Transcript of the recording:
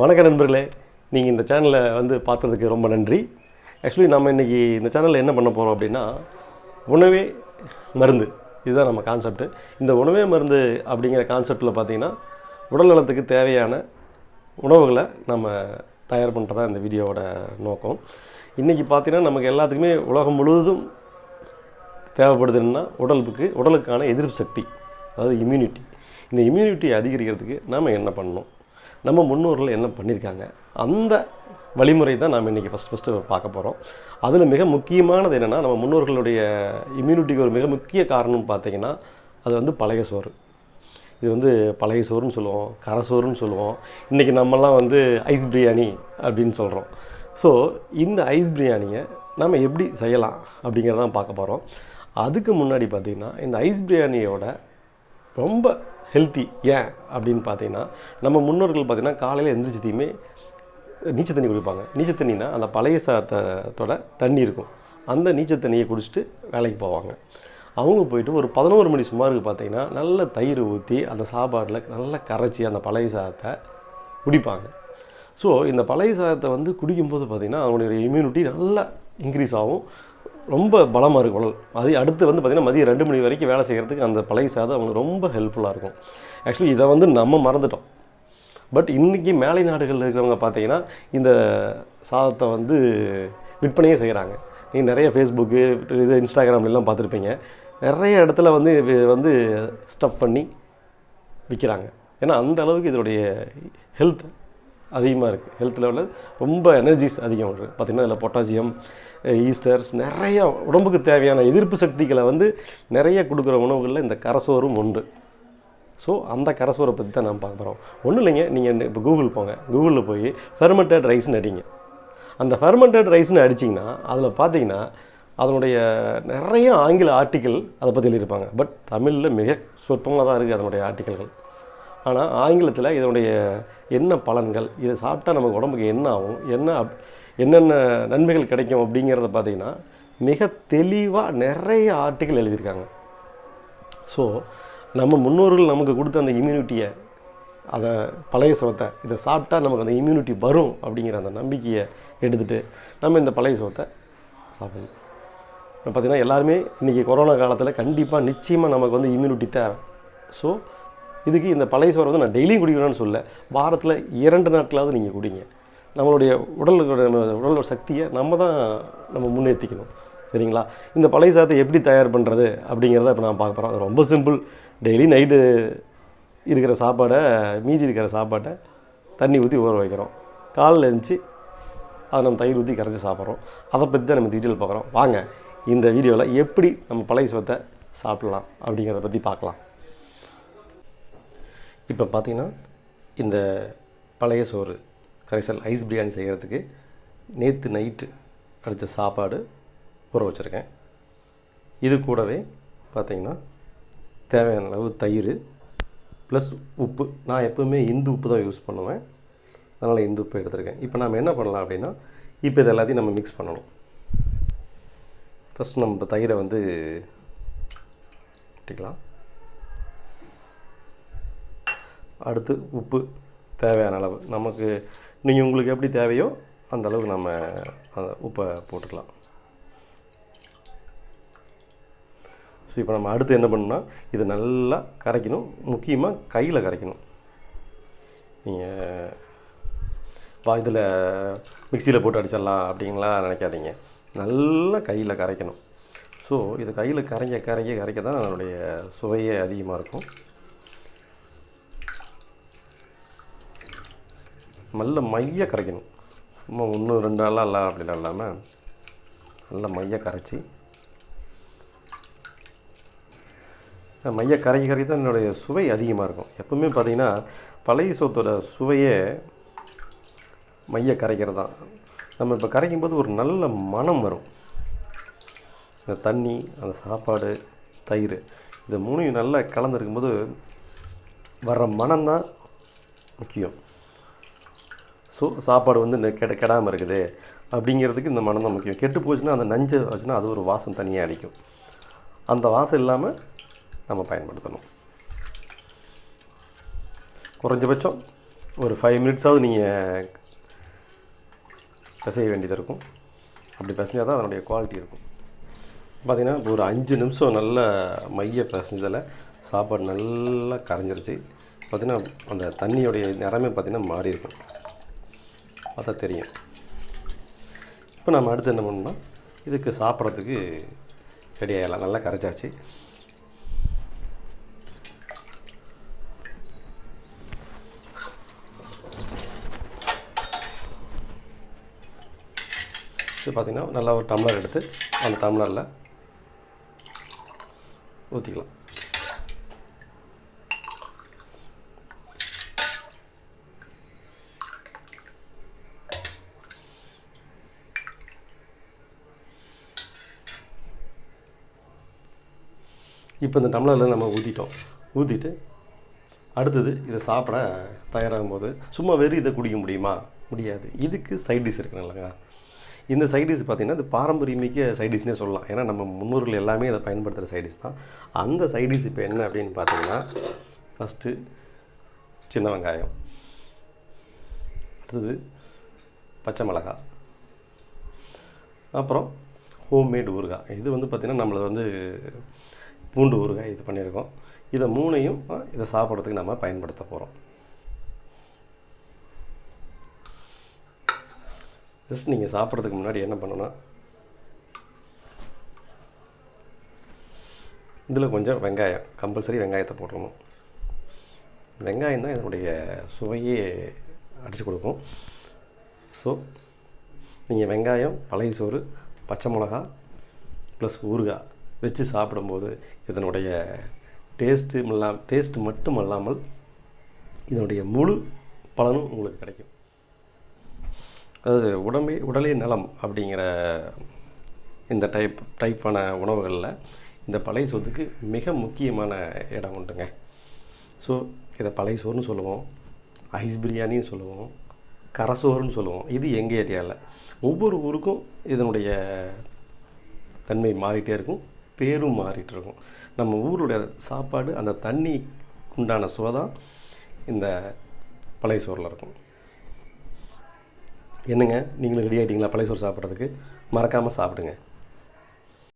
வணக்கம் நண்பர்களே, நீங்கள் இந்த சேனலை பார்த்ததுக்கு ரொம்ப நன்றி. ஆக்சுவலி நம்ம இன்றைக்கி இந்த சேனலில் என்ன பண்ண போகிறோம் அப்படின்னா, உணவே மருந்து. இதுதான் நம்ம கான்செப்ட்டு. இந்த உணவே மருந்து அப்படிங்கிற கான்செப்டில் பார்த்திங்கன்னா, உடல் நலத்துக்கு தேவையான உணவுகளை நம்ம தயார் பண்ணுறதா இந்த வீடியோவோட நோக்கம். இன்றைக்கி பார்த்திங்கன்னா நமக்கு எல்லாத்துக்குமே உலகம் முழுவதும் தேவைப்படுதுன்னா உடலுக்கான எதிர்ப்பு சக்தி, அதாவது இம்யூனிட்டி. இந்த இம்யூனிட்டி அதிகரிக்கிறதுக்கு நாம் என்ன பண்ணணும், நம்ம முன்னோர்கள் என்ன பண்ணியிருக்காங்க, அந்த வழிமுறை தான் நாம் இன்றைக்கி ஃபஸ்ட்டு பார்க்க போகிறோம். அதில் மிக முக்கியமானது என்னென்னா, நம்ம முன்னோர்களுடைய இம்யூனிட்டிக்கு ஒரு மிக முக்கிய காரணம் பார்த்திங்கன்னா, அது பழைய சோறு. இது பழைய சோறுன்னு சொல்லுவோம், கரை சோறுன்னு சொல்லுவோம். இன்றைக்கி நம்மலாம் ஐஸ் பிரியாணி அப்படின்னு சொல்கிறோம். ஸோ இந்த ஐஸ் பிரியாணியை நம்ம எப்படி செய்யலாம் அப்படிங்கிறதான் பார்க்க போகிறோம். அதுக்கு முன்னாடி பார்த்திங்கன்னா, இந்த ஐஸ் பிரியாணியோட ரொம்ப ஹெல்த்தி ஏன் அப்படின்னு பார்த்தீங்கன்னா, நம்ம முன்னோர்கள் பார்த்திங்கன்னா காலையில் எந்திரிச்சதையுமே நீச்சல் தண்ணி குடிப்பாங்க. நீச்சல் தண்ணினா அந்த பழைய சாதத்தோட தண்ணி இருக்கும், அந்த நீச்சல் தண்ணியை குடிச்சிட்டு வேலைக்கு போவாங்க. அவங்க போயிட்டு ஒரு 11 மணி சுமாருக்கு பார்த்திங்கன்னா நல்ல தயிர் ஊற்றி அந்த சாப்பாட்டில் நல்லா கரைச்சி அந்த பழைய சாதத்தை குடிப்பாங்க. ஸோ இந்த பழைய சாதத்தை குடிக்கும்போது பார்த்திங்கன்னா அவங்களுடைய இம்யூனிட்டி நல்லா இன்க்ரீஸ் ஆகும், ரொம்ப பலமாக இருக்கும் உடல். அது அடுத்து பார்த்திங்கன்னா மதியம் 2 மணி வரைக்கும் வேலை செய்கிறதுக்கு அந்த பழைய சாதம் அவங்களுக்கு ரொம்ப ஹெல்ப்ஃபுல்லாக இருக்கும். ஆக்சுவலி இதை நம்ம மறந்துட்டோம். பட் இன்றைக்கி மேலை நாடுகளில் இருக்கிறவங்க பார்த்திங்கன்னா இந்த சாதத்தை விற்பனையே செய்கிறாங்க. நீங்கள் நிறைய ஃபேஸ்புக்கு இன்ஸ்டாகிராம்லாம் பார்த்துருப்பீங்க. நிறைய இடத்துல ஸ்டஃப் பண்ணி விற்கிறாங்க. ஏன்னா அந்த அளவுக்கு இதோடைய ஹெல்த் அதிகமாக இருக்குது. ஹெல்த் லெவலில் ரொம்ப எனர்ஜிஸ் அதிகம் இருக்குது. பார்த்திங்கன்னா இதில் பொட்டாசியம், ஈஸ்டர்ஸ், நிறைய உடம்புக்கு தேவையான எதிர்ப்பு சக்திகளை நிறைய கொடுக்குற உணவுகளில் இந்த கரைசோறும் உண்டு. ஸோ அந்த கரைசோரை பற்றி தான் நாம் பார்க்க போகிறோம். ஒன்றும் இல்லைங்க, நீங்கள் இப்போ கூகுளில் போய் ஃபெர்மெண்டட் ரைஸ்னு அடிங்க. அந்த ஃபெர்மெண்டட் ரைஸ்னு அடிச்சிங்கன்னா அதில் பார்த்தீங்கன்னா அதனுடைய நிறைய ஆங்கில ஆர்டிக்கல் அதை பற்றி எழுதியிருப்பாங்க. பட் தமிழில் மிக சொற்பமாக தான் இருக்குது அதனுடைய ஆர்டிக்கல்கள். ஆனால் ஆங்கிலத்தில் இதனுடைய என்ன பலன்கள், இதை சாப்பிட்டா நமக்கு உடம்புக்கு என்ன ஆகும், என்னென்ன நன்மைகள் கிடைக்கும் அப்படிங்கிறத பார்த்திங்கன்னா மிக தெளிவாக நிறைய ஆர்டிக்கல் எழுதியிருக்காங்க. ஸோ நம்ம முன்னோர்கள் நமக்கு கொடுத்த அந்த இம்யூனிட்டியை, அதை பழைய சோத்தை இதை சாப்பிட்டா நமக்கு அந்த இம்யூனிட்டி வரும் அப்படிங்கிற அந்த நம்பிக்கையை எடுத்துகிட்டு நம்ம இந்த பழைய சோத்தை சாப்பிடணும். பார்த்திங்கன்னா எல்லாருமே இன்றைக்கி கொரோனா காலத்தில் கண்டிப்பாக நிச்சயமாக நமக்கு இம்யூனிட்டி தேவை. ஸோ இதுக்கு இந்த பழைய சோறை நான் டெய்லியும் குடிக்கணும்னு சொல்ல, வாரத்தில் 2 நாட்களாவது நீங்கள் குடிங்க. நம்மளுடைய உடலோட சக்தியை நம்ம முன்னேற்றிக்கணும். சரிங்களா? இந்த பழைய சாதத்தை எப்படி தயார் பண்ணுறது அப்படிங்கிறத இப்போ நான் பார்க்க போகிறோம். அது ரொம்ப சிம்பிள். டெய்லி நைட்டு இருக்கிற சாப்பாடை, மீதி இருக்கிற சாப்பாட்டை தண்ணி ஊற்றி ஊற வைக்கிறோம். காலையில் எழுந்துச்சி அதை நம்ம தயிர் ஊற்றி கரைச்சி சாப்பிட்றோம். அதை பற்றி தான் நம்ம டீட்டெயில் பார்க்குறோம். வாங்க இந்த வீடியோவில் எப்படி நம்ம பழைய சோத்தை சாப்பிட்லாம் அப்படிங்கிறத பற்றி பார்க்கலாம். இப்போ பார்த்திங்கன்னா இந்த பழைய சோறு கரைசல் ஐஸ் பிரியாணி செய்கிறதுக்கு நேற்று நைட்டு அடித்த சாப்பாடு ஊற வச்சுருக்கேன். இது கூடவே பார்த்திங்கன்னா தேவையான அளவு தயிர் ப்ளஸ் உப்பு. நான் எப்போவுமே இந்து உப்பு தான் யூஸ் பண்ணுவேன், அதனால் இந்து உப்பு எடுத்துருக்கேன். இப்போ நம்ம என்ன பண்ணலாம் அப்படின்னா, இப்போ இது எல்லாத்தையும் நம்ம மிக்ஸ் பண்ணணும். ஃபஸ்ட்டு நம்ம தயிரை ஊற்றிக்கலாம். அடுத்து உப்பு தேவையான அளவு, நமக்கு நீங்கள் உங்களுக்கு எப்படி தேவையோ அந்த அளவுக்கு நம்ம அந்த உப்பை போட்டுக்கலாம். ஸோ இப்போ நம்ம அடுத்து என்ன பண்ணணும்னா, இதை நல்லா கரைக்கணும். முக்கியமாக கையில் கரைக்கணும். நீங்கள் இதில் மிக்சியில் போட்டு அடிச்சிடலாம் அப்படிங்களா நினைக்காதீங்க. நல்லா கையில் கரைக்கணும். ஸோ இது கையில் கரைக்க தான் அதனுடைய சுவையே அதிகமாக இருக்கும். நல்ல மைய கரைக்கணும். சும்மா 1-2 நாளாக இல்லை அப்படிலாம் இல்லாமல் நல்ல மைய கரைச்சி, மைய கரைக்க தான் என்னுடைய சுவை அதிகமாக இருக்கும். எப்பவுமே பார்த்திங்கன்னா பழைய சோத்தோட சுவையே மைய கரைக்கிறது தான். நம்ம இப்போ கரைக்கும்போது ஒரு நல்ல மனம் வரும். இந்த தண்ணி, அந்த சாப்பாடு, தயிர், இது 3 நல்லா கலந்துருக்கும்போது வர்ற மனம்தான் முக்கியம். ஸோ சாப்பாடு கெடாமல் இருக்குது அப்படிங்கிறதுக்கு இந்த மனம் தான் முக்கியம். கெட்டு போச்சுன்னா அந்த நஞ்சு வச்சுன்னா அது ஒரு வாசம் தனியாக அடிக்கும். அந்த வாசம் இல்லாமல் நம்ம பயன்படுத்தணும். குறைஞ்சபட்சம் ஒரு 5 மினிட்ஸாவது நீங்கள் பிசைய வேண்டியது இருக்கும். அப்படி பிசைஞ்சால் தான் அதனுடைய குவாலிட்டி இருக்கும். பார்த்திங்கன்னா இப்போ ஒரு 5 நிமிஷம் நல்ல மைய பிசைஞ்சதில் சாப்பாடு நல்லா கரைஞ்சிருச்சு. பார்த்திங்கன்னா அந்த தண்ணியோடைய நிறமே பார்த்திங்கன்னா மாறி இருக்கும், பார்த்தா தெரியும். இப்போ நம்ம அடுத்து என்ன பண்ணணும்னா இதுக்கு சாப்பிட்றதுக்கு ரெடி ஆகிடலாம். நல்லா கரைச்சாச்சு. இது பார்த்திங்கன்னா நல்லா ஒரு டம்ளர் எடுத்து அந்த டம்ளரில் ஊற்றிக்கலாம். இப்போ இந்த டம்ளரில் நம்ம ஊற்றிட்டு அடுத்தது இதை சாப்பிட தயாராகும் போது சும்மா வெறும் இதை குடிக்க முடியுமா? முடியாது. இதுக்கு சைட் டிஷ் இருக்குங்களா? இந்த சைட் டிஷ் பார்த்திங்கன்னா இது பாரம்பரியமிக்க சைட் டிஷ்னே சொல்லலாம். ஏன்னா நம்ம முன்னோர்கள் எல்லாமே அதை பயன்படுத்துகிற சைட் டிஷ் தான். அந்த சைட் டிஷ் இப்போ என்ன அப்படின்னு பார்த்தீங்கன்னா, ஃபஸ்ட்டு சின்ன வெங்காயம், அடுத்தது பச்சை மிளகாய், அப்புறம் ஹோம்மேட் ஊறுகாய். இது வந்து பார்த்திங்கன்னா நம்மளை வந்து பூண்டு ஊறுகாய் இது பண்ணியிருக்கோம். இதை மூணையும் இதை சாப்பிட்றதுக்கு நம்ம பயன்படுத்த போகிறோம். ஜஸ்ட் நீங்கள் சாப்பிட்றதுக்கு முன்னாடி என்ன பண்ணணும்னா, இதில் கொஞ்சம் வெங்காயம், கம்பல்சரி வெங்காயத்தை போட்டுடணும். வெங்காயம் தான் இதனுடைய சுவையே அடித்து கொடுக்கும். ஸோ நீங்கள் வெங்காயம், பழைய சோறு, பச்சை மிளகா ப்ளஸ் ஊறுகாய் வச்சு சாப்பிடும்போது இதனுடைய டேஸ்ட்டு மட்டும் அல்லாமல் இதனுடைய முழு பலனும் உங்களுக்கு கிடைக்கும். அதாவது உடலே நலம் அப்படிங்கிற இந்த டைப்பான உணவுகளில் இந்த பழைய சோத்துக்கு மிக முக்கியமான இடம் உண்டுங்க. ஸோ இதை பழைய சோறுன்னு சொல்லுவோம், ஐஸ் பிரியாணின்னு சொல்லுவோம், கரசோறுன்னு சொல்லுவோம். இது எங்கள் ஏரியாவில் ஒவ்வொரு ஊருக்கும் இதனுடைய தன்மை மாறிட்டே இருக்கும், பேரும் மாறிட்டு இருக்கும். நம்ம ஊருடைய சாப்பாடு அந்த தண்ணி உண்டான சுவை தான் இந்த பழைய சோறில் இருக்கும். என்னங்க, நீங்களும் ரெடி ஆகிட்டிங்களா பழைய சோறு சாப்பிட்றதுக்கு? மறக்காமல் சாப்பிடுங்க.